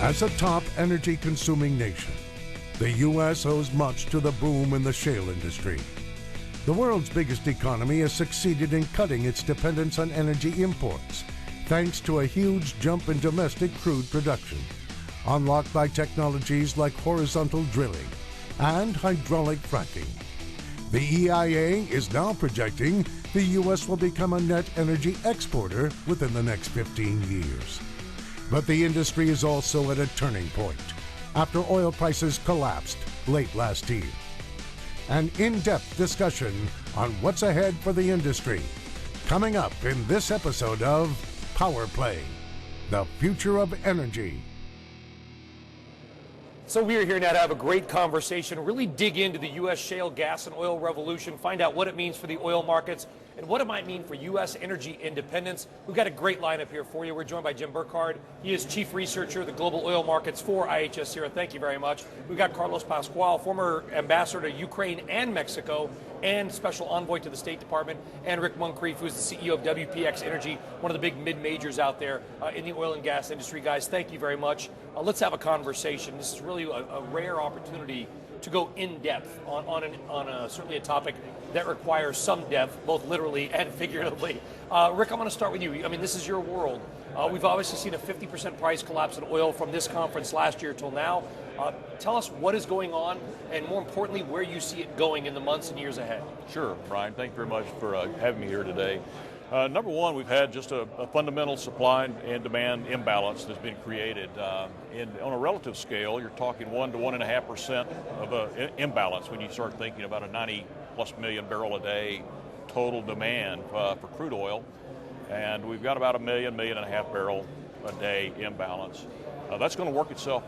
As a top energy-consuming nation, the U.S. owes much to the boom in the shale industry. The world's biggest economy has succeeded in cutting its dependence on energy imports, thanks to a huge jump in domestic crude production, unlocked by technologies like horizontal drilling and hydraulic fracking. The EIA is now projecting the U.S. will become a net energy exporter within the next 15 years. But the industry is also at a turning point after oil prices collapsed late last year. An in-depth discussion on what's ahead for the industry, coming up in this episode of Power Play, the future of energy. So we are here now to have a great conversation, really dig into the U.S. shale gas and oil revolution, find out what it means for the oil markets and what it might mean for U.S. energy independence. We've got a great lineup here for you. We're joined by Jim Burkhardt. He is Chief Researcher of the Global Oil Markets for IHS Sierra. Thank you very much. We've got Carlos Pascual, former ambassador to Ukraine and Mexico and special envoy to the State Department, and Rick Muncrief, who's the CEO of WPX Energy, one of the big mid-majors out there in the oil and gas industry. Guys, thank you very much. Let's have a conversation. This is really a rare opportunity to go in depth on certainly a topic that requires some depth, both literally and figuratively. Rick, I'm going to start with you. I mean, this is your world. We've obviously seen a 50% price collapse in oil from this conference last year till now. Tell us what is going on, and more importantly, where you see it going in the months and years ahead. Sure, Brian. Thank you very much for having me here today. Number one, we've had just a fundamental supply and demand imbalance that's been created. On a relative scale, you're talking 1 to 1.5% of an imbalance when you start thinking about a 90+ million barrel a day total demand for crude oil. And we've got about a million and a half barrel a day imbalance. That's going to work itself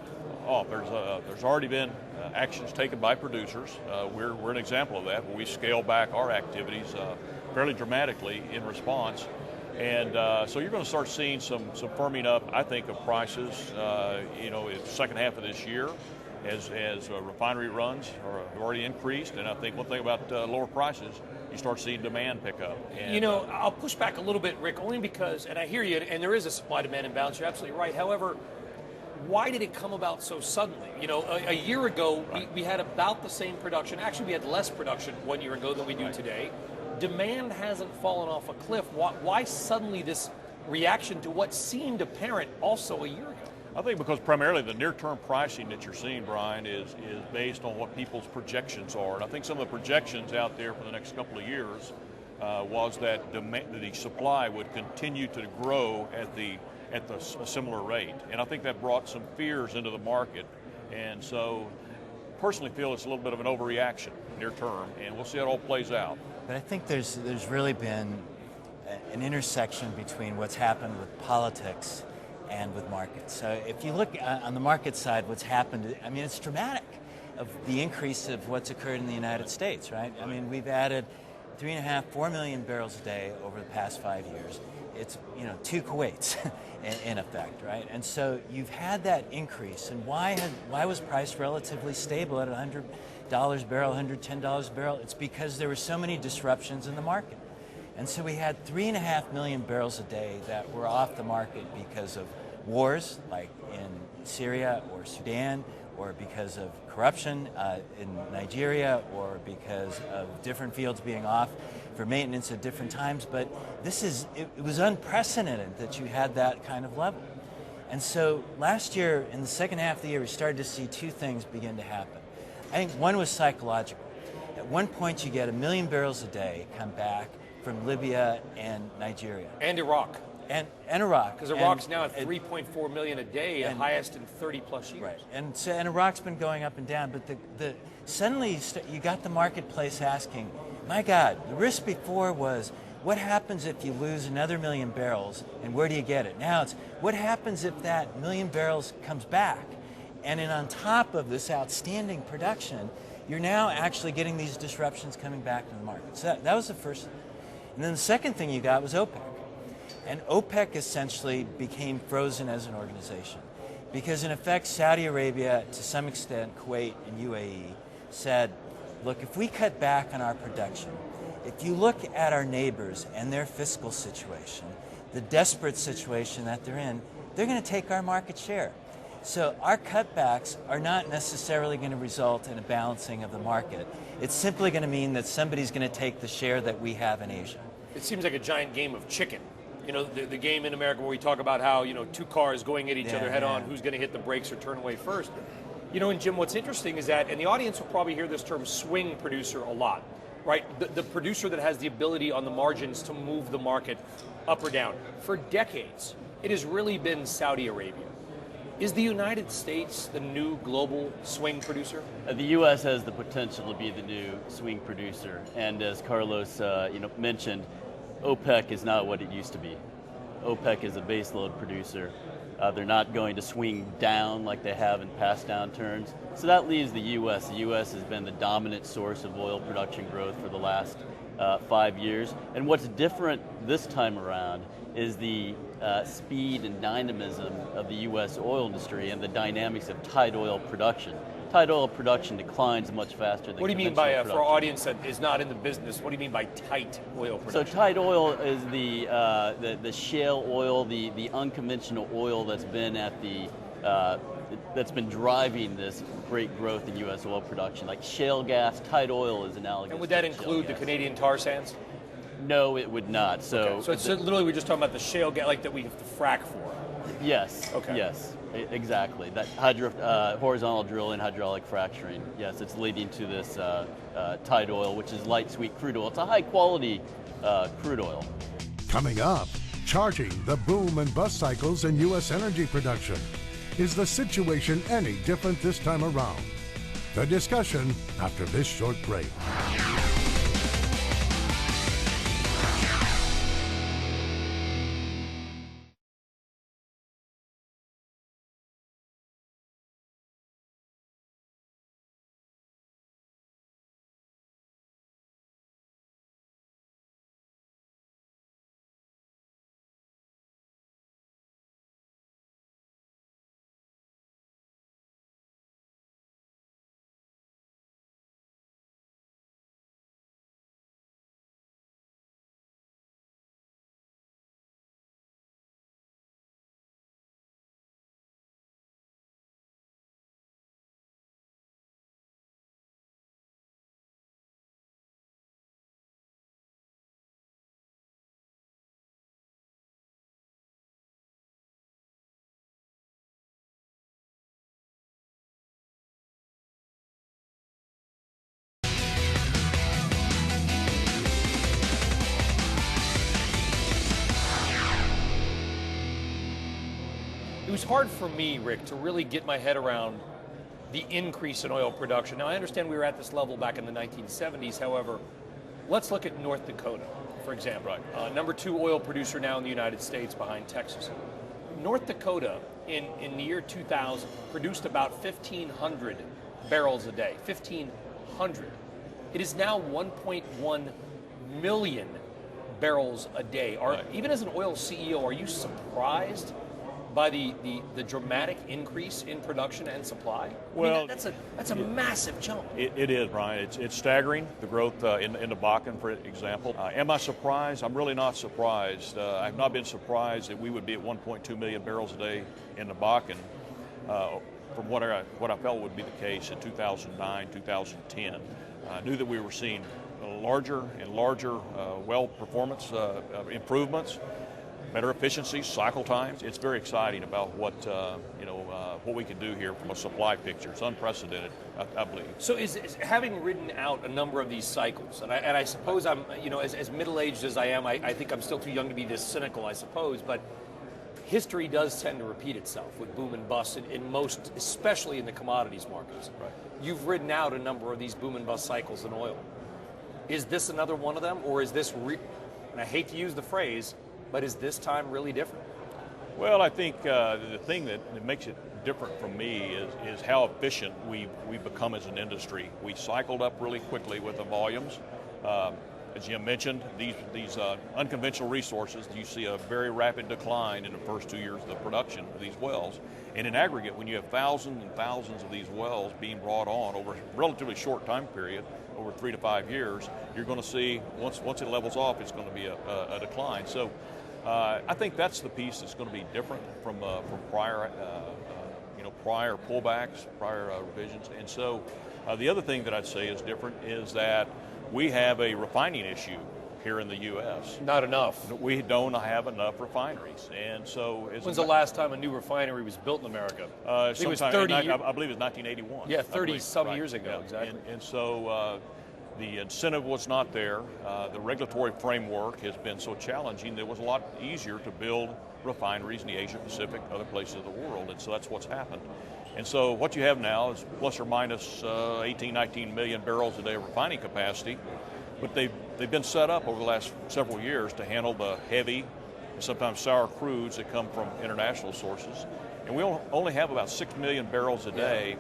off. There's already been actions taken by producers. We're an example of that, where we scale back our activities fairly dramatically in response. And so you're going to start seeing some firming up, I think, of prices, in the second half of this year as refinery runs have already increased. And I think one thing about lower prices, you start seeing demand pick up. And, I'll push back a little bit, Rick, only because, and I hear you, and there is a supply-demand imbalance, you're absolutely right. However, why did it come about so suddenly? A year ago, right, we had about the same production. Actually, we had less production 1 year ago than we do today. Demand hasn't fallen off a cliff. Why suddenly this reaction to what seemed apparent also a year ago? I think because primarily the near-term pricing that you're seeing, Brian, is based on what people's projections are. And I think some of the projections out there for the next couple of years was that the supply would continue to grow at a similar rate. And I think that brought some fears into the market. And so personally feel it's a little bit of an overreaction near term, and we'll see how it all plays out. But I think there's really been an intersection between what's happened with politics and with markets. So if you look on the market side, what's happened, I mean, it's dramatic of the increase of what's occurred in the United States, right? I mean, we've added 4 million barrels a day over the past 5 years. It's, 2 Kuwaits in effect, right? And so you've had that increase. And why was price relatively stable at $100 a barrel, $110 a barrel? It's because there were so many disruptions in the market. And so we had 3.5 million barrels a day that were off the market because of wars, like in Syria or Sudan, or because of corruption in Nigeria, or because of different fields being off for maintenance at different times. But it was unprecedented that you had that kind of level. And so last year, in the second half of the year, we started to see 2 things begin to happen. I think one was psychological. At one point, you get 1 million barrels a day come back from Libya and Nigeria. And Iraq. And Iraq. Because Iraq's now at 3.4 million a day, the highest in 30 plus years. Right. And Iraq's been going up and down, but suddenly you got the marketplace asking, my God, the risk before was, what happens if you lose another 1 million barrels, and where do you get it? Now it's, what happens if that 1 million barrels comes back? And then on top of this outstanding production, you're now actually getting these disruptions coming back to the market. So that was the first. And then the second thing you got was OPEC. And OPEC essentially became frozen as an organization. Because in effect, Saudi Arabia, to some extent, Kuwait and UAE, said, look, if we cut back on our production, if you look at our neighbors and their fiscal situation, the desperate situation that they're in, they're going to take our market share. So our cutbacks are not necessarily going to result in a balancing of the market. It's simply going to mean that somebody's going to take the share that we have in Asia. It seems like a giant game of chicken. You know, the game in America where we talk about how, you know, two cars going at each other head on, who's going to hit the brakes or turn away first. You know, and Jim, what's interesting is that, and the audience will probably hear this term swing producer a lot, right? The producer that has the ability on the margins to move the market up or down. For decades, it has really been Saudi Arabia. Is the United States the new global swing producer? The U.S. has the potential to be the new swing producer, and as Carlos mentioned, OPEC is not what it used to be. OPEC is a baseload producer. They're not going to swing down like they have in past downturns. So that leaves the U.S. The U.S. has been the dominant source of oil production growth for the last 5 years. And what's different this time around is the speed and dynamism of the U.S. oil industry and the dynamics of tight oil production. Tight oil production declines much faster than What do you mean by, for our audience that is not in the business, what do you mean by tight oil production? So tight oil is the shale oil, the unconventional oil that's been at the that's been driving this great growth in U.S. oil production. Like shale gas, tight oil is analogous. And would that include the Canadian tar sands? No, it would not. So it's literally we're just talking about the shale gas, like that we have to frack for. Yes. Okay. Yes. Exactly. That horizontal drilling, hydraulic fracturing. Yes, it's leading to this tight oil, which is light sweet crude oil. It's a high quality crude oil. Coming up, charting the boom and bust cycles in U.S. energy production. Is the situation any different this time around? The discussion after this short break. It was hard for me, Rick, to really get my head around the increase in oil production. Now, I understand we were at this level back in the 1970s. However, let's look at North Dakota, for example. Right. Number 2 oil producer now in the United States behind Texas. North Dakota, in the year 2000, produced about 1,500 barrels a day. 1,500. It is now 1.1 million barrels a day. Even as an oil CEO, are you surprised by the dramatic increase in production and supply? Well, I mean, that's a massive jump. It is, Brian. It's staggering, the growth in the Bakken, for example. Am I surprised? I'm really not surprised. I've not been surprised that we would be at 1.2 million barrels a day in the Bakken from what I felt would be the case in 2009, 2010. I knew that we were seeing larger and larger well performance improvements, better efficiency, cycle times. It's very exciting about what we can do here from a supply picture. It's unprecedented, I believe. So is having ridden out a number of these cycles, and I suppose I'm, as middle-aged as I am, I think I'm still too young to be this cynical, I suppose, but history does tend to repeat itself with boom and bust in most, especially in the commodities markets. Right. You've ridden out a number of these boom and bust cycles in oil. Is this another one of them, or is this, and I hate to use the phrase, but is this time really different? Well, I think the thing that makes it different from me is how efficient we've become as an industry. We cycled up really quickly with the volumes. As Jim mentioned, these unconventional resources, you see a very rapid decline in the first 2 years of the production of these wells. And in aggregate, when you have thousands and thousands of these wells being brought on over a relatively short time period, over 3 to 5 years, you're going to see, once it levels off, it's going to be a decline. So prior pullbacks, prior revisions. And so the other thing that I'd say is different is that we have a refining issue here in the U.S. Not enough. We don't have enough refineries, and so when's the last time a new refinery was built in America? I think it was 30. I believe it was 1981. Yeah, 30-some right. years ago, Yeah. exactly. And so the incentive was not there. The regulatory framework has been so challenging that it was a lot easier to build refineries in the Asia Pacific, other places of the world, and so that's what's happened. And so what you have now is plus or minus 18, 19 million barrels a day of refining capacity. But they've been set up over the last several years to handle the heavy and sometimes sour crudes that come from international sources. And we only have about 6 million barrels a day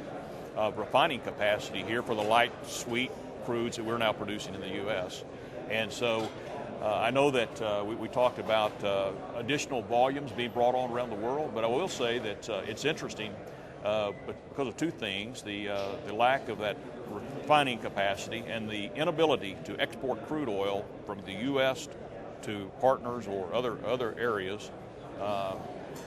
of refining capacity here for the light, sweet crudes that we're now producing in the U.S. And so I know that we talked about additional volumes being brought on around the world, but I will say that it's interesting but because of two things, the lack of that refining capacity and the inability to export crude oil from the U.S. to partners or other areas,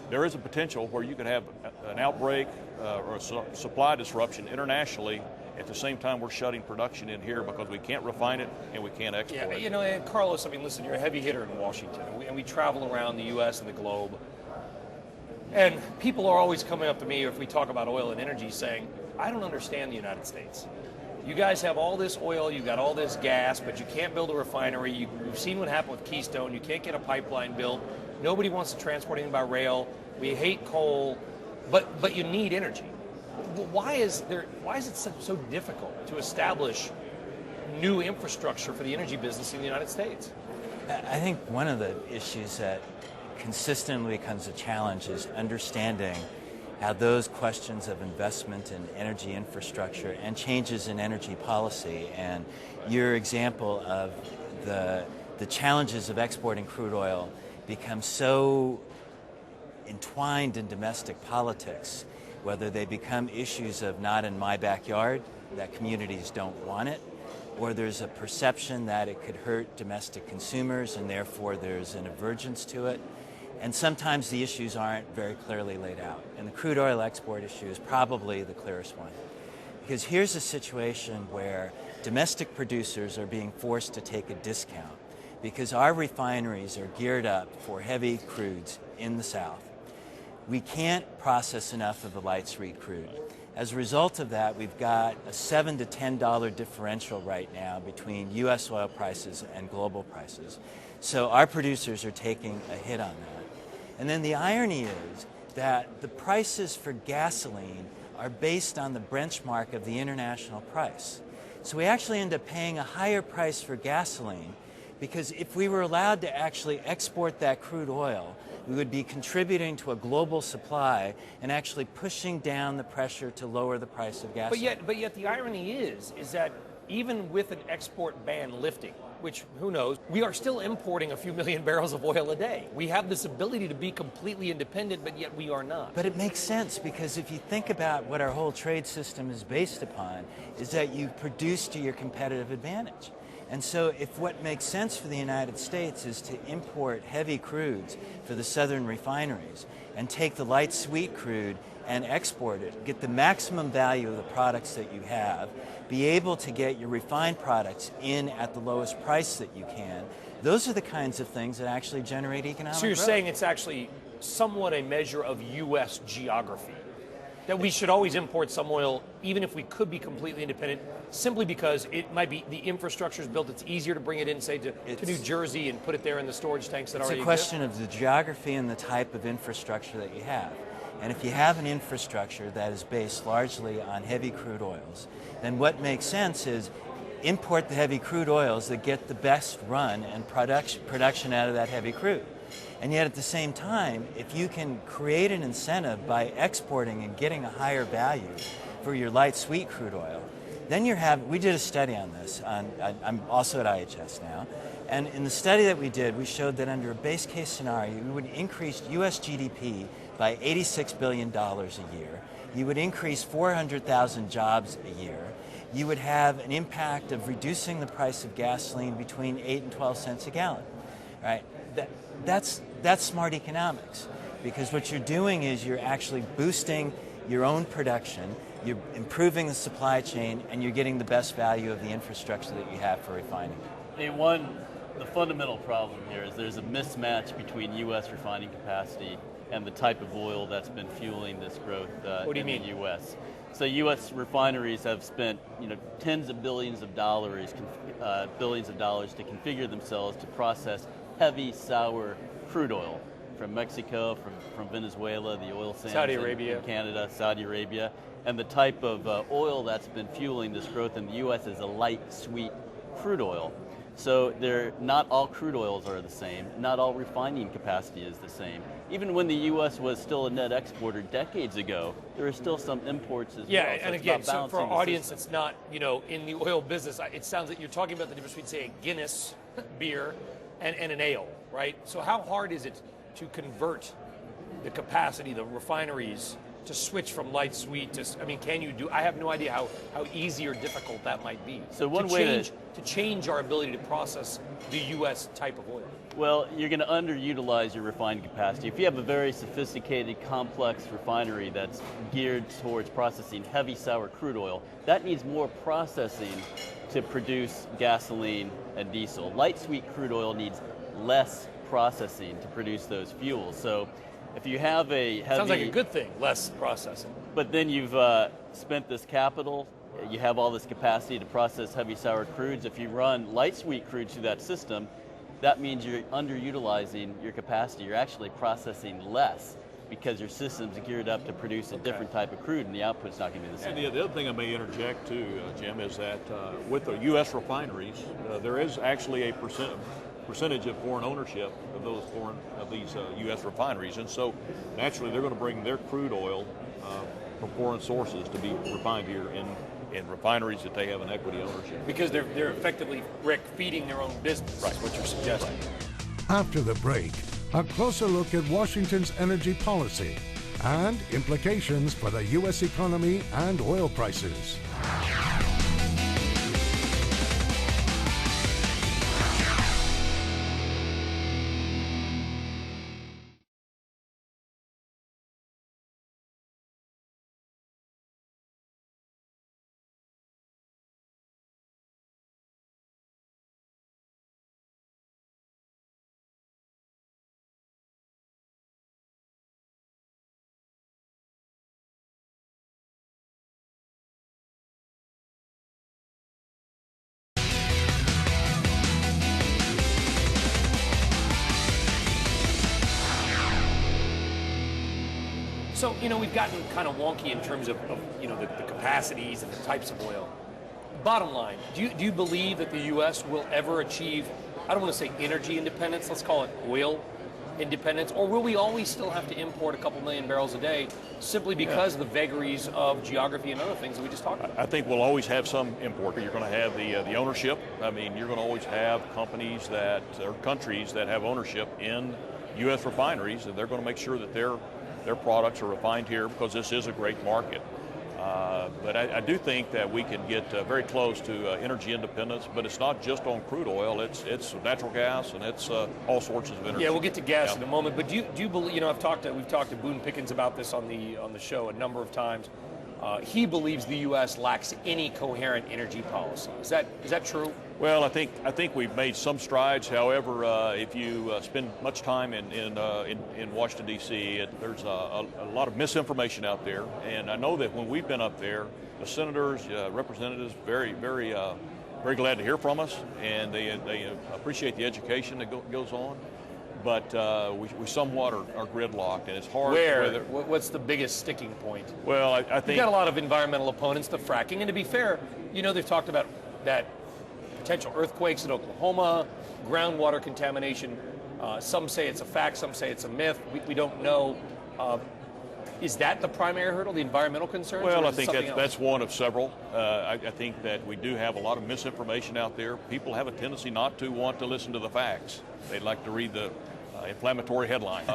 there is a potential where you could have an outbreak or a supply disruption internationally at the same time we're shutting production in here because we can't refine it and we can't export it. You know, and Carlos, I mean, listen, you're a heavy hitter in Washington, and we travel around the U.S. and the globe. And people are always coming up to me if we talk about oil and energy saying, I don't understand the United States. You guys have all this oil, you've got all this gas, but you can't build a refinery. You've seen what happened with Keystone. You can't get a pipeline built. Nobody wants to transport anything by rail. We hate coal, but you need energy. Why is it so difficult to establish new infrastructure for the energy business in the United States? I think one of the issues that consistently becomes a challenge is understanding how those questions of investment in energy infrastructure and changes in energy policy and your example of the challenges of exporting crude oil become so entwined in domestic politics, whether they become issues of not in my backyard, that communities don't want it, or there's a perception that it could hurt domestic consumers and therefore there's an avergence to it. And sometimes the issues aren't very clearly laid out. And the crude oil export issue is probably the clearest one. Because here's a situation where domestic producers are being forced to take a discount because our refineries are geared up for heavy crudes in the South. We can't process enough of the light sweet crude. As a result of that, we've got a $7 to $10 differential right now between U.S. oil prices and global prices. So our producers are taking a hit on that. And then the irony is that the prices for gasoline are based on the benchmark of the international price. So we actually end up paying a higher price for gasoline because if we were allowed to actually export that crude oil, we would be contributing to a global supply and actually pushing down the pressure to lower the price of gasoline. But yet the irony is that even with an export ban lifting, which who knows, we are still importing a few million barrels of oil a day. We have this ability to be completely independent, but yet we are not. But it makes sense because if you think about what our whole trade system is based upon, is that you produce to your competitive advantage. And so if what makes sense for the United States is to import heavy crudes for the southern refineries and take the light sweet crude and export it, get the maximum value of the products that you have, be able to get your refined products in at the lowest price that you can, those are the kinds of things that actually generate economic growth. So you're saying it's actually somewhat a measure of U.S. geography, that we should always import some oil, even if we could be completely independent, simply because it might be the infrastructure is built, it's easier to bring it in, say, to New Jersey and put it there in the storage tanks that already exist? It's a question of the geography and the type of infrastructure that you have. And if you have an infrastructure that is based largely on heavy crude oils, then what makes sense is import the heavy crude oils that get the best run and production out of that heavy crude. And yet at the same time, if you can create an incentive by exporting and getting a higher value for your light sweet crude oil, then we did a study on this. I'm also at IHS now. And in the study that we did, we showed that under a base case scenario, we would increase U.S. GDP by $86 billion a year. You would increase 400,000 jobs a year. You would have an impact of reducing the price of gasoline between 8 and 12 cents a gallon. Right? That's smart economics, because what you're doing is you're actually boosting your own production, you're improving the supply chain, and you're getting the best value of the infrastructure that you have for refining. The fundamental problem here is there's a mismatch between U.S. refining capacity and the type of oil that's been fueling this growth in the U.S. So U.S. refineries have spent tens of billions of dollars to configure themselves to process heavy sour crude oil from Mexico, from Venezuela, the oil sands Saudi Arabia, in Canada, Saudi Arabia, and the type of oil that's been fueling this growth in the U.S. is a light sweet crude oil. So not all crude oils are the same. Not all refining capacity is the same. Even when the U.S. was still a net exporter decades ago, there are still some imports as well. Yeah, and again, so for our audience that's not in the oil business, it sounds like you're talking about the difference between, say, a Guinness beer and an ale, right? So how hard is it to convert the capacity, the refineries, to switch from light sweet to, can you do, I have no idea how easy or difficult that might be. So one way to change our ability to process the U.S. type of oil. Well, you're going to underutilize your refining capacity. If you have a very sophisticated, complex refinery that's geared towards processing heavy sour crude oil, that needs more processing to produce gasoline and diesel. Light sweet crude oil needs less processing to produce those fuels. So if you have a heavy... Sounds like a good thing, less processing. But then you've spent this capital, you have all this capacity to process heavy sour crudes. If you run light sweet crude through that system, that means you're underutilizing your capacity. You're actually processing less because your system's geared up to produce a different type of crude, and the output's not going to be the same. And the other thing I may interject too, Jim, is that with the U.S. refineries, there is actually a percentage of foreign ownership of these U.S. refineries, and so naturally they're going to bring their crude oil from foreign sources to be refined here in refineries that they have an equity ownership. Because they're effectively, Rick, feeding their own business. Right. What you're suggesting. After the break, a closer look at Washington's energy policy and implications for the U.S. economy and oil prices. So, we've gotten kind of wonky in terms of the capacities and the types of oil. Bottom line, do you believe that the U.S. will ever achieve, I don't want to say energy independence, let's call it oil independence, or will we always still have to import a couple million barrels a day simply because of the vagaries of geography and other things that we just talked about? I think we'll always have some import. You're going to have the ownership. You're going to always have companies or countries that have ownership in U.S. refineries, and they're going to make sure that their products are refined here because this is a great market. But I do think that we can get very close to energy independence, but it's not just on crude oil, it's natural gas, and it's all sorts of energy. Yeah, we'll get to gas in a moment, but do you believe, we've talked to Boone Pickens about this on the show a number of times. He believes the U.S. lacks any coherent energy policy. Is that true? Well, I think we've made some strides. However, if you spend much time in Washington, D.C., there's a lot of misinformation out there. And I know that when we've been up there, the senators, representatives, very, very, very glad to hear from us, and they appreciate the education that goes on. But we somewhat are gridlocked, and it's hard. What's the biggest sticking point? Well, I think... You've got a lot of environmental opponents to fracking, and to be fair, they've talked about that potential earthquakes in Oklahoma, groundwater contamination. Some say it's a fact, some say it's a myth. We don't know. Is that the primary hurdle, the environmental concerns? Well, I think that's one of several. I think that we do have a lot of misinformation out there. People have a tendency not to want to listen to the facts. They'd like to read the inflammatory headline.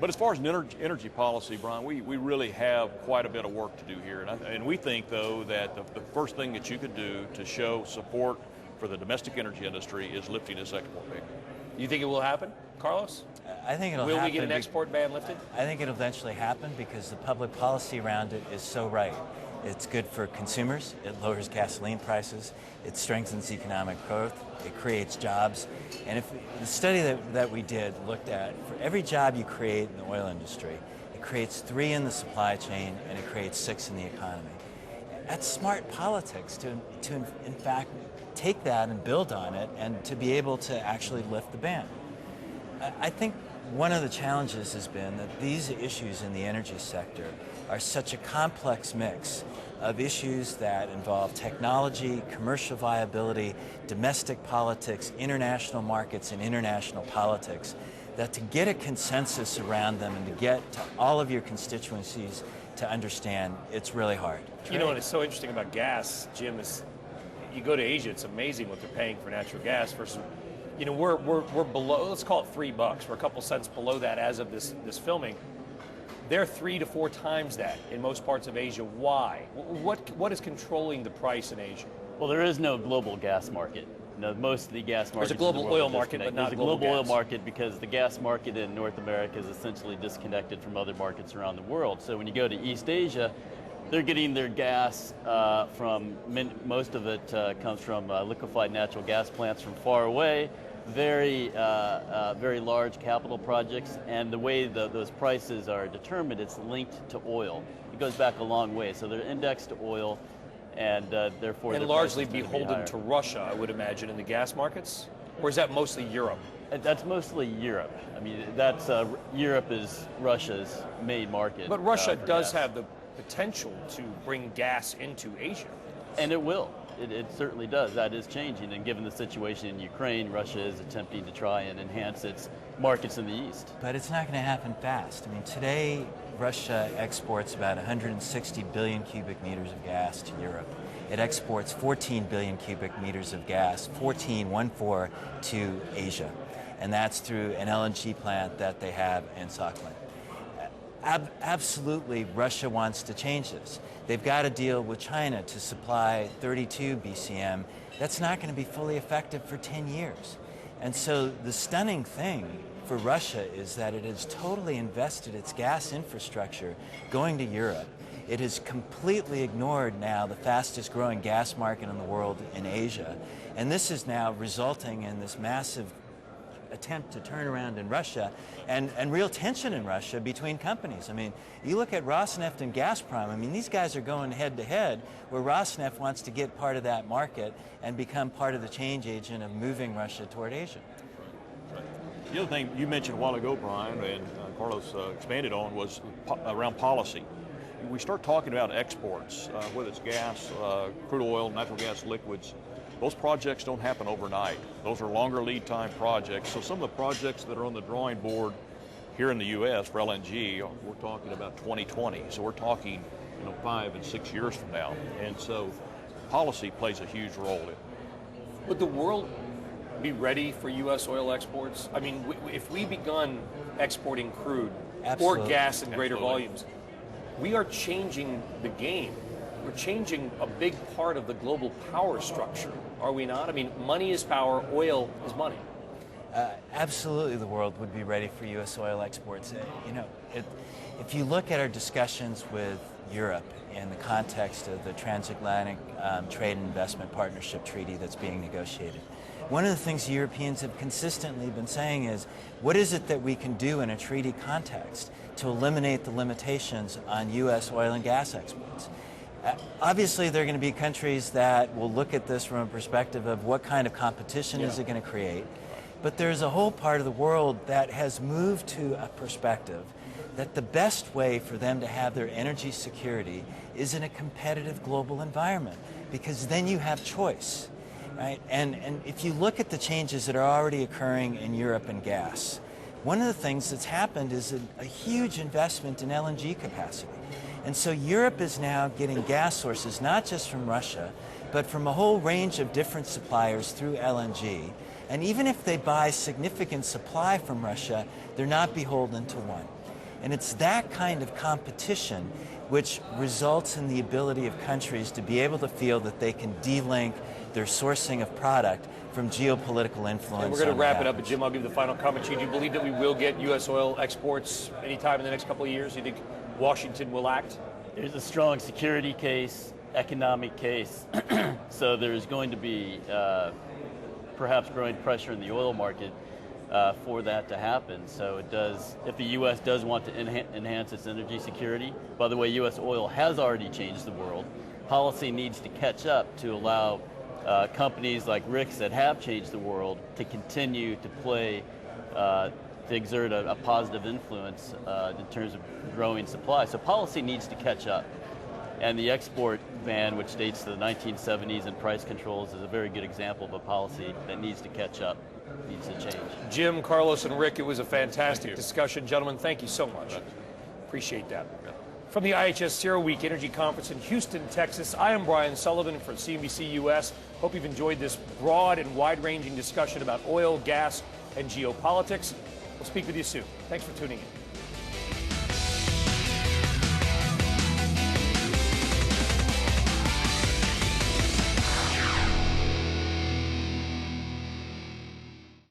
But as far as an energy policy, Brian, we really have quite a bit of work to do here. And we think, though, that the first thing that you could do to show support for the domestic energy industry is lifting this export ban. You think it will happen, Carlos? I think it'll Will happen. we get an export ban lifted? I think it'll eventually happen because the public policy around it is so right. It's good for consumers, it lowers gasoline prices, it strengthens economic growth, it creates jobs. And if the study that we did looked at, for every job you create in the oil industry, it creates 3 in the supply chain and it creates 6 in the economy. That's smart politics to in fact take that and build on it and to be able to actually lift the ban. I think one of the challenges has been that these issues in the energy sector are such a complex mix of issues that involve technology, commercial viability, domestic politics, international markets, and international politics, that to get a consensus around them and to get to all of your constituencies to understand, it's really hard. You know, and it's so interesting about gas, Jim, is you go to Asia, it's amazing what they're paying for natural gas versus, you know, we're below, let's call it $3. We're a couple cents below that as of this filming. They're 3 to 4 times that in most parts of Asia. Why? What is controlling the price in Asia? Well, there is no global gas market. No, most of the gas markets. There's a global oil market, but not a global oil market because the gas market in North America is essentially disconnected from other markets around the world. So when you go to East Asia, they're getting their gas from, most of it comes from liquefied natural gas plants from far away, very large capital projects, and the way those prices are determined, it's linked to oil. It goes back a long way, so they're indexed to oil, and therefore and largely beholden to Russia, I would imagine, in the gas markets? Or is that mostly Europe? That's mostly Europe. I mean, that's Europe is Russia's main market. But Russia does have the potential to bring gas into Asia. And it will. It certainly does. That is changing. And given the situation in Ukraine, Russia is attempting to try and enhance its markets in the east. But it's not going to happen fast. I mean, today, Russia exports about 160 billion cubic meters of gas to Europe. It exports 14 billion cubic meters of gas, 14 to Asia. And that's through an LNG plant that they have in Sakhalin. Absolutely, Russia wants to change this. They've got a deal with China to supply 32 BCM. That's not going to be fully effective for 10 years. And so the stunning thing for Russia is that it has totally invested its gas infrastructure going to Europe. It has completely ignored now the fastest growing gas market in the world in Asia. And this is now resulting in this massive attempt to turn around in Russia and real tension in Russia between companies. I mean, you look at Rosneft and Gazprom, I mean, these guys are going head to head where Rosneft wants to get part of that market and become part of the change agent of moving Russia toward Asia. Right. The other thing you mentioned a while ago, Brian, and Carlos expanded on was around policy. We start talking about exports, whether it's gas, crude oil, natural gas liquids. Those projects don't happen overnight. Those are longer lead time projects. So some of the projects that are on the drawing board here in the U.S. for LNG, we're talking about 2020. So we're talking, 5 and 6 years from now. And so policy plays a huge role in it. Would the world be ready for U.S. oil exports? I mean, if we begun exporting crude or gas in greater volumes, we are changing the game. We're changing a big part of the global power structure, are we not? I mean, money is power, oil is money. Absolutely, the world would be ready for U.S. oil exports. If you look at our discussions with Europe in the context of the Transatlantic Trade and Investment Partnership Treaty that's being negotiated, one of the things the Europeans have consistently been saying is, what is it that we can do in a treaty context to eliminate the limitations on U.S. oil and gas exports? Obviously, there are going to be countries that will look at this from a perspective of what kind of competition is it going to create. But there's a whole part of the world that has moved to a perspective that the best way for them to have their energy security is in a competitive global environment, because then you have choice, right? And if you look at the changes that are already occurring in Europe in gas, one of the things that's happened is a huge investment in LNG capacity. And so Europe is now getting gas sources, not just from Russia, but from a whole range of different suppliers through LNG. And even if they buy significant supply from Russia, they're not beholden to one. And it's that kind of competition which results in the ability of countries to be able to feel that they can de-link their sourcing of product from geopolitical influence. And we're going to wrap it up, and Jim, I'll give you the final comment to you. Do you believe that we will get U.S. oil exports anytime in the next couple of years? Do you think Washington will act? There's a strong security case, economic case, so there's going to be perhaps growing pressure in the oil market for that to happen. So it does, if the U.S. does want to enhance its energy security, by the way, U.S. oil has already changed the world. Policy needs to catch up to allow companies like Rick's that have changed the world to continue to play, to exert a positive influence in terms of growing supply. So policy needs to catch up. And the export ban, which dates to the 1970s and price controls, is a very good example of a policy that needs to catch up, needs to change. Jim, Carlos, and Rick, it was a fantastic discussion. Gentlemen, thank you so much. Appreciate that. From the IHS Zero Week Energy Conference in Houston, Texas, I am Brian Sullivan for CNBC US. Hope you've enjoyed this broad and wide-ranging discussion about oil, gas, and geopolitics. We'll speak with you soon. Thanks for tuning in.